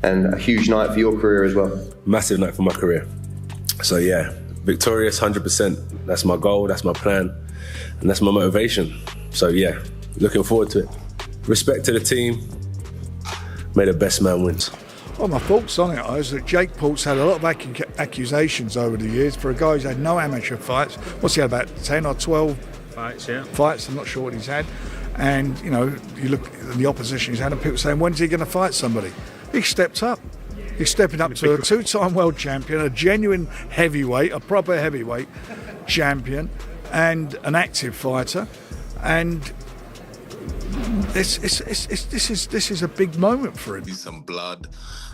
and a huge night for your career as well. Massive night for my career. So yeah, victorious 100%. That's my goal, that's my plan, and that's my motivation. So yeah, looking forward to it. Respect to the team. May the best man win. Well, my thoughts on it is that Jake Paul's had a lot of accusations over the years for a guy who's had no amateur fights. What's he had, about 10 or 12 fights, yeah. Fights, I'm not sure what he's had. And, you know, you look at the opposition he's had and people saying, when's he going to fight somebody? He stepped up. He's stepping up to a two-time world champion, a genuine heavyweight, a proper heavyweight champion, and an active fighter. And this is a big moment for him. See some blood.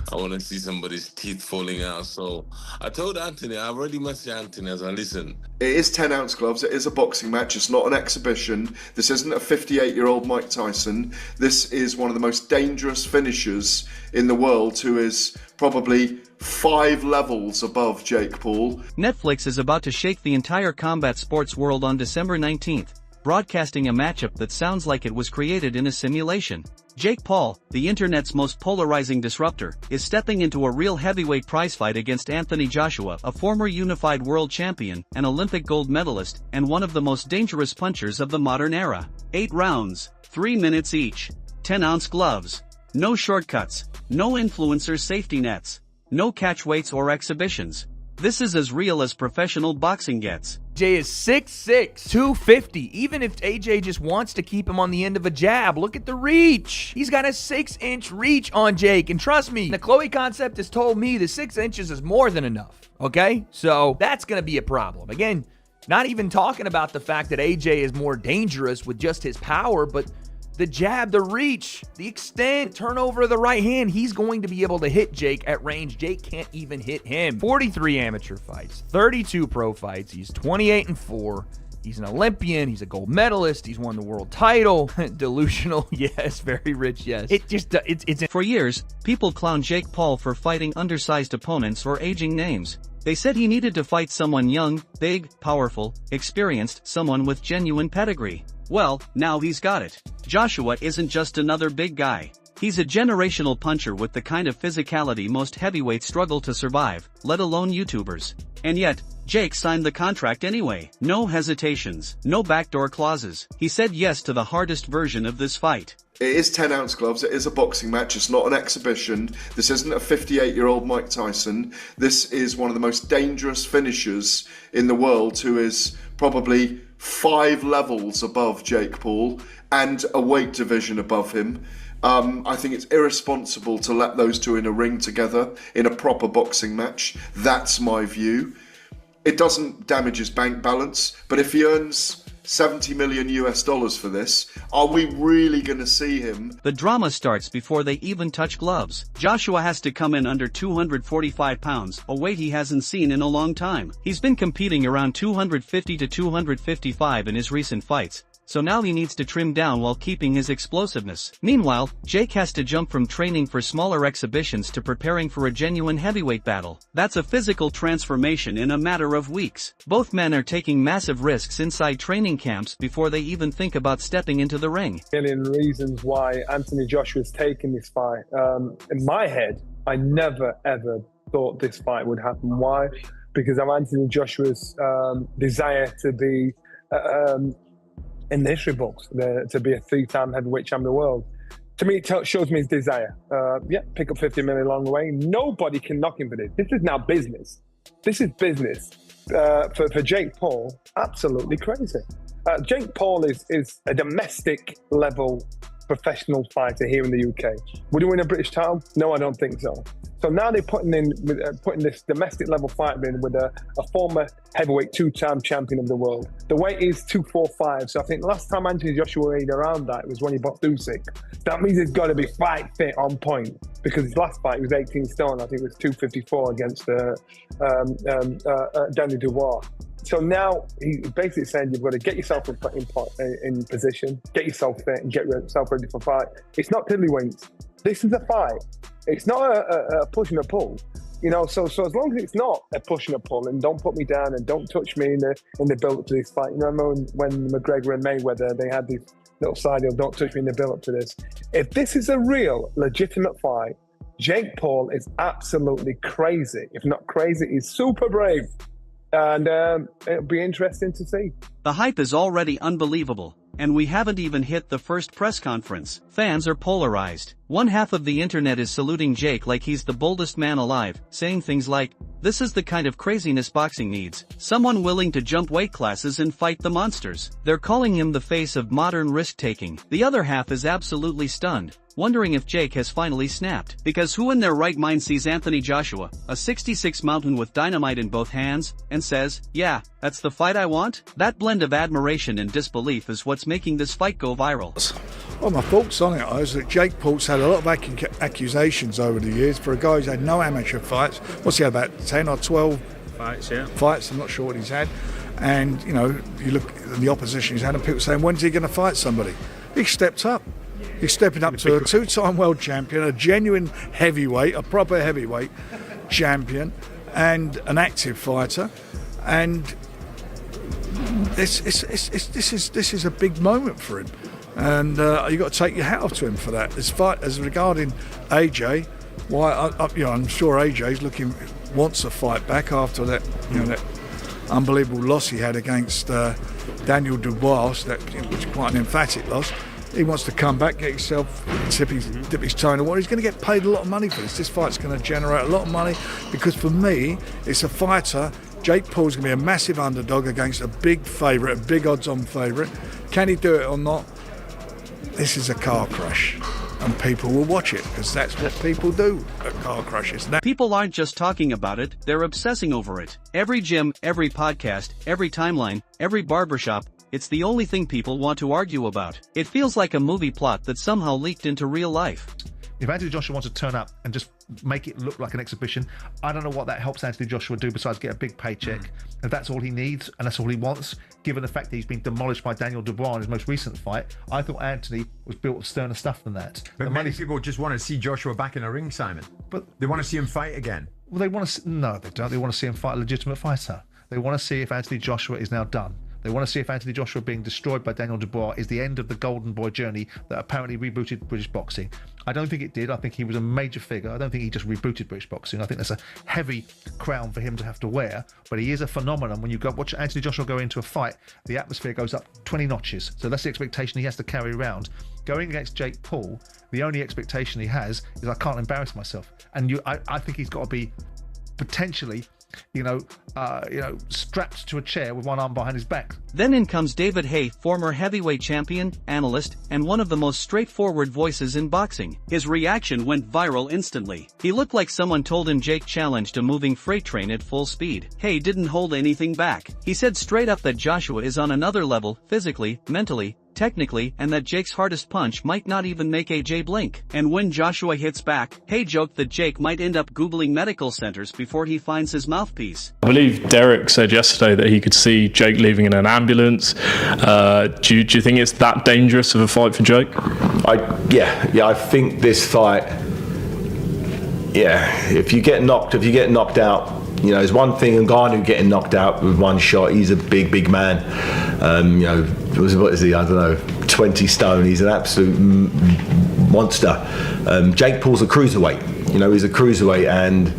I want to see somebody's teeth falling out. So I told Anthony, I already messaged Anthony as I listen. It is 10-ounce gloves. It is a boxing match. It's not an exhibition. This isn't a 58-year-old Mike Tyson. This is one of the most dangerous finishers in the world, who is probably 5 levels above Jake Paul. Netflix is about to shake the entire combat sports world on December 19th, broadcasting a matchup that sounds like it was created in a simulation. Jake Paul, the internet's most polarizing disruptor, is stepping into a real heavyweight prizefight against Anthony Joshua, a former unified world champion, an Olympic gold medalist, and one of the most dangerous punchers of the modern era. 8 rounds, 3 minutes each, 10-ounce gloves. No shortcuts, no influencer safety nets, no catch weights or exhibitions. This is as real as professional boxing gets. AJ is 6'6", 250. Even if AJ just wants to keep him on the end of a jab, look at the reach. He's got a 6-inch reach on Jake. And trust me, the Chloe concept has told me the 6 inches is more than enough. Okay? So that's going to be a problem. Again, not even talking about the fact that AJ is more dangerous with just his power, but the jab, the reach, the extent, turnover of the right hand, he's going to be able to hit Jake at range. Jake can't even hit him. 43 amateur fights, 32 pro fights. He's 28-4. He's an Olympian. He's a gold medalist. He's won the world title. Delusional, yes. Very rich, yes. It's For years, people clown Jake Paul for fighting undersized opponents or aging names. They said he needed to fight someone young, big, powerful, experienced, someone with genuine pedigree. Well, now he's got it. Joshua isn't just another big guy. He's a generational puncher with the kind of physicality most heavyweights struggle to survive, let alone YouTubers. And yet, Jake signed the contract anyway. No hesitations, no backdoor clauses. He said yes to the hardest version of this fight. It is 10-ounce gloves. It is a boxing match. It's not an exhibition. This isn't a 58-year-old Mike Tyson. This is one of the most dangerous finishers in the world, who is probably 5 levels above Jake Paul and a weight division above him. I think it's irresponsible to let those two in a ring together in a proper boxing match. That's my view. It doesn't damage his bank balance, but if he earns $70 million for this, are we really going to see him? The drama starts before they even touch gloves. Joshua has to come in under 245 pounds, a weight he hasn't seen in a long time. He's been competing around 250 to 255 in his recent fights, so now he needs to trim down while keeping his explosiveness. Meanwhile, Jake has to jump from training for smaller exhibitions to preparing for a genuine heavyweight battle. That's a physical transformation in a matter of weeks. Both men are taking massive risks inside training camps before they even think about stepping into the ring. Million reasons why Anthony Joshua's taking this fight. In my head, I never ever thought this fight would happen. Why? Because of Anthony Joshua's desire to be in the history books, to be a 3-time heavyweight champion of the world. To me, it shows me his desire. Pick up 50 million along the way. Nobody can knock him for this. This is now business. This is business. For Jake Paul, absolutely crazy. Jake Paul is a domestic level professional fighter here in the UK. Would he win a British title? No, I don't think so. So now they're putting this domestic level fighter in with a former heavyweight 2-time champion of the world. The weight is 245. So I think last time Anthony Joshua weighed around that was when he boxed Usyk. That means he's got to be fight fit on point, because his last fight he was 18 stone. I think it was 254 against Danny Dubois. So now he's basically saying you've got to get yourself in position, get yourself fit, and get yourself ready for fight. It's not tiddlywinks. This is a fight. It's not a push and a pull, you know. So as long as it's not a push and a pull, and don't put me down and don't touch me in the build up to this fight. You remember when McGregor and Mayweather, they had this little side deal, don't touch me in the build up to this. If this is a real legitimate fight, Jake Paul is absolutely crazy. If not crazy, he's super brave. And it'll be interesting to see. The hype is already unbelievable, and we haven't even hit the first press conference. Fans are polarized. One half of the internet is saluting Jake like he's the boldest man alive, saying things like, "This is the kind of craziness boxing needs. Someone willing to jump weight classes and fight the monsters." They're calling him the face of modern risk-taking. The other half is absolutely stunned, wondering if Jake has finally snapped. Because who in their right mind sees Anthony Joshua, a 66 mountain with dynamite in both hands, and says, "Yeah, that's the fight I want"? That blend of admiration and disbelief is what's making this fight go viral. Well, my thoughts on it is that Jake Paul's had a lot of accusations over the years for a guy who's had no amateur fights. What's he had, about 10 or 12 fights? I'm not sure what he's had. And, you know, you look at the opposition he's had and people saying, when's he going to fight somebody? He stepped up. He's stepping up to a two-time world champion, a genuine heavyweight, a proper heavyweight champion, and an active fighter. And this is a big moment for him. And you've got to take your hat off to him for that. As regarding AJ, I'm sure AJ's wants a fight back after that, that unbelievable loss he had against Daniel Dubois, which was quite an emphatic loss. He wants to come back, get himself, dip his toe in the water. He's going to get paid a lot of money for this. This fight's going to generate a lot of money because for me, it's a fighter. Jake Paul's going to be a massive underdog against a big favourite, a big odds-on favourite. Can he do it or not? This is a car crash, and people will watch it because that's what people do at car crashes. People aren't just talking about it, they're obsessing over it. Every gym, every podcast, every timeline, every barbershop, it's the only thing people want to argue about. It feels like a movie plot that somehow leaked into real life. If Anthony Joshua wants to turn up and just make it look like an exhibition, I don't know what that helps Anthony Joshua do besides get a big paycheck. If that's all he needs and that's all he wants, given the fact that he's been demolished by Daniel Dubois in his most recent fight, I thought Anthony was built of sterner stuff than that. But many people just want to see Joshua back in a ring, Simon. But they want to see him fight again. Well, they want to. No, they don't. They want to see him fight a legitimate fighter. They want to see if Anthony Joshua is now done. They want to see if Anthony Joshua being destroyed by Daniel Dubois is the end of the golden boy journey that apparently rebooted British boxing. I don't think it did. I think he was a major figure. I don't think he just rebooted British boxing. I think that's a heavy crown for him to have to wear. But he is a phenomenon. When you go watch Anthony Joshua go into a fight, the atmosphere goes up 20 notches. So that's the expectation he has to carry around. Going against Jake Paul, the only expectation he has is I can't embarrass myself. And I think he's got to be potentially strapped to a chair with one arm behind his back. Then in comes David Haye, former heavyweight champion, analyst, and one of the most straightforward voices in boxing. His reaction went viral instantly. He looked like someone told him Jake challenged a moving freight train at full speed. Haye didn't hold anything back. He said straight up that Joshua is on another level, physically, mentally, technically, and that Jake's hardest punch might not even make AJ blink. And when Joshua hits back, Haye joked that Jake might end up Googling medical centers before he finds his mouthpiece. I believe Derek said yesterday that he could see Jake leaving in an ambulance. Do you think it's that dangerous of a fight for Jake? I think this fight, if you get knocked out, there's one thing in Ngannou getting knocked out with one shot. He's a big man. What is he? I don't know, 20 stone. He's an absolute monster. Jake Paul's a cruiserweight. He's a cruiserweight, and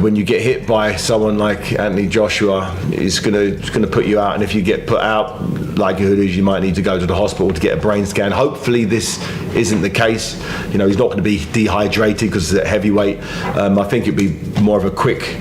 when you get hit by someone like Anthony Joshua, it's gonna put you out. And if you get put out, likelihood is you might need to go to the hospital to get a brain scan. Hopefully this isn't the case. He's not going to be dehydrated because it's a heavyweight. I think it'd be more of a quick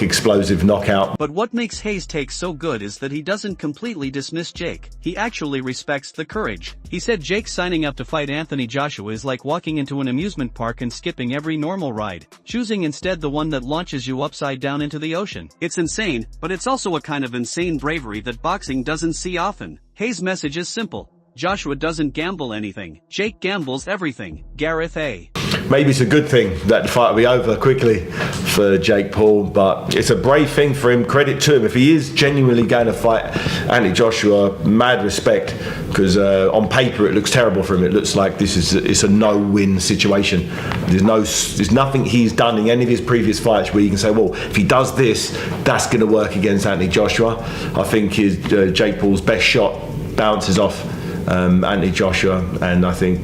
explosive knockout. But what makes Haye's take so good is that he doesn't completely dismiss Jake. He actually respects the courage. He said Jake signing up to fight Anthony Joshua is like walking into an amusement park and skipping every normal ride, choosing instead the one that launches you upside down into the ocean. It's insane, but it's also a kind of insane bravery that boxing doesn't see often. Haye's message is simple. Joshua doesn't gamble anything. Jake gambles everything. Gareth A. Maybe it's a good thing that the fight will be over quickly for Jake Paul, but it's a brave thing for him. Credit to him. If he is genuinely going to fight Anthony Joshua, mad respect, because on paper it looks terrible for him. It looks like it's a no-win situation. There's nothing he's done in any of his previous fights where you can say, well, if he does this, that's going to work against Anthony Joshua. I think Jake Paul's best shot bounces off Anthony Joshua, and I think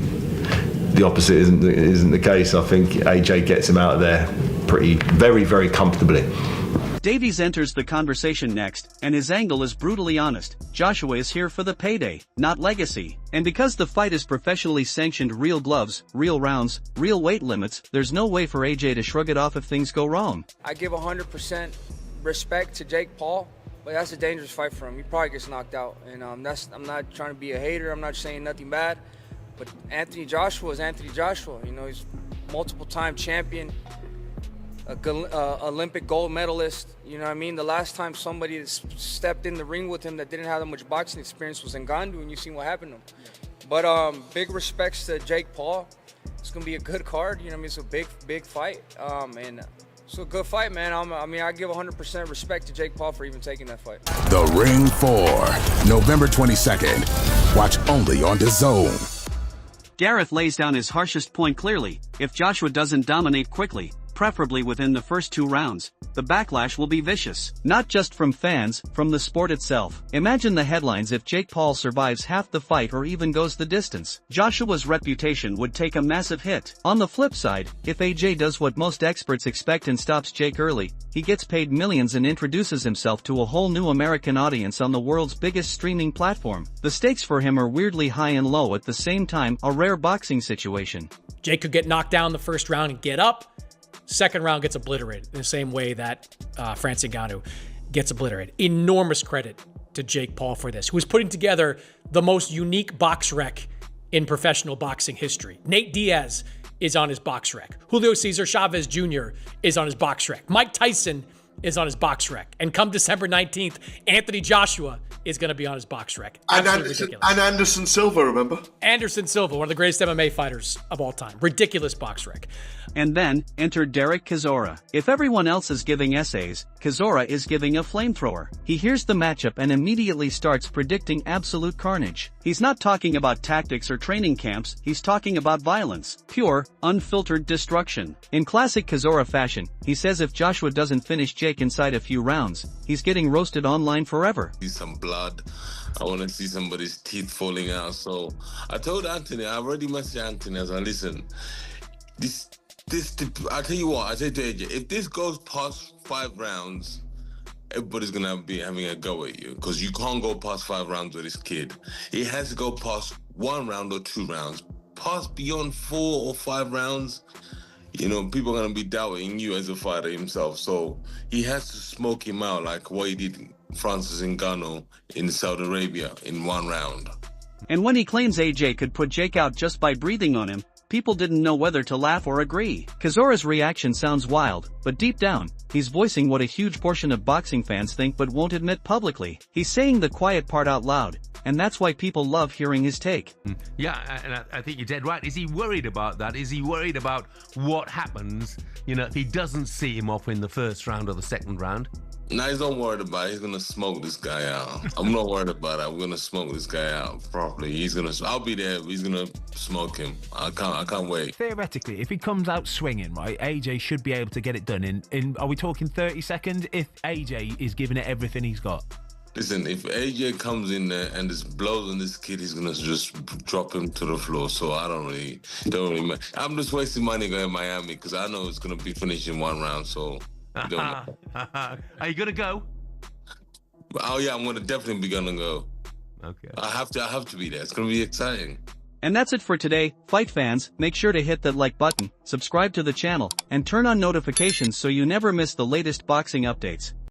the opposite isn't the case. I think AJ gets him out of there very, very comfortably. Davies enters the conversation next, and his angle is brutally honest. Joshua is here for the payday, not legacy. And because the fight is professionally sanctioned, real gloves, real rounds, real weight limits, there's no way for AJ to shrug it off if things go wrong. I give 100% respect to Jake Paul, but that's a dangerous fight for him. He probably gets knocked out, and I'm not trying to be a hater. I'm not saying nothing bad, but Anthony Joshua is Anthony Joshua. You know, he's multiple-time champion, Olympic gold medalist. You know what I mean? The last time somebody stepped in the ring with him that didn't have that much boxing experience was Ngannou, and you've seen what happened to him. But big respects to Jake Paul. It's gonna be a good card. You know what I mean? It's a big fight, and it's a good fight, man. I give 100% respect to Jake Paul for even taking that fight. The Ring 4, November 22nd. Watch only on DAZN. Gareth lays down his harshest point clearly. If Joshua doesn't dominate quickly, preferably within the first 2 rounds, the backlash will be vicious. Not just from fans, from the sport itself. Imagine the headlines if Jake Paul survives half the fight or even goes the distance. Joshua's reputation would take a massive hit. On the flip side, if AJ does what most experts expect and stops Jake early, he gets paid millions and introduces himself to a whole new American audience on the world's biggest streaming platform. The stakes for him are weirdly high and low at the same time, a rare boxing situation. Jake could get knocked down the first round and get up. Second round gets obliterated in the same way that Francis Ngannou gets obliterated. Enormous credit to Jake Paul for this, who is putting together the most unique box rec in professional boxing history. Nate Diaz is on his box rec. Julio Cesar Chavez Jr. is on his box rec. Mike Tyson is on his box rec. And come December 19th, Anthony Joshua is going to be on his box rec. And Anderson Silva, remember? Anderson Silva, one of the greatest MMA fighters of all time. Ridiculous box rec. And then, enter Derek Chisora. If everyone else is giving essays, Chisora is giving a flamethrower. He hears the matchup and immediately starts predicting absolute carnage. He's not talking about tactics or training camps, he's talking about violence. Pure, unfiltered destruction. In classic Chisora fashion, he says if Joshua doesn't finish Jake inside a few rounds, he's getting roasted online forever. See some blood. I want to see somebody's teeth falling out. So I told Anthony, I already messaged Anthony. I was like, listen, I tell you what, I said to AJ, if this goes past 5 rounds, everybody's gonna be having a go at you because you can't go past 5 rounds with this kid. It has to go past 1 round or 2 rounds. Past beyond 4 or 5 rounds, you know, people are gonna be doubting you as a fighter himself. So he has to smoke him out like what he did Francis Ngannou in Saudi Arabia in 1 round. And when he claims AJ could put Jake out just by breathing on him, people didn't know whether to laugh or agree. Chisora's reaction sounds wild, but deep down, he's voicing what a huge portion of boxing fans think but won't admit publicly. He's saying the quiet part out loud, and that's why people love hearing his take. Yeah, and I think you're dead right. Is he worried about that? Is he worried about what happens, you know, if he doesn't see him off in the first round or the second round? No, he's not worried about it. He's gonna smoke this guy out. I'm not worried about it. I'm gonna smoke this guy out properly. I'll be there. He's gonna smoke him. I can't wait. Theoretically, if he comes out swinging, right, AJ should be able to get it done in are we talking 30 seconds? If AJ is giving it everything he's got. Listen, if AJ comes in there and just blows on this kid, he's gonna just drop him to the floor. So I don't really matter. I'm just wasting money going to Miami because I know it's gonna be finished in 1 round. So. Are you gonna go? Oh yeah, I'm gonna definitely be gonna go. Okay. I have to be there. It's gonna be exciting. And that's it for today, fight fans. Make sure to hit that like button, subscribe to the channel, and turn on notifications so you never miss the latest boxing updates.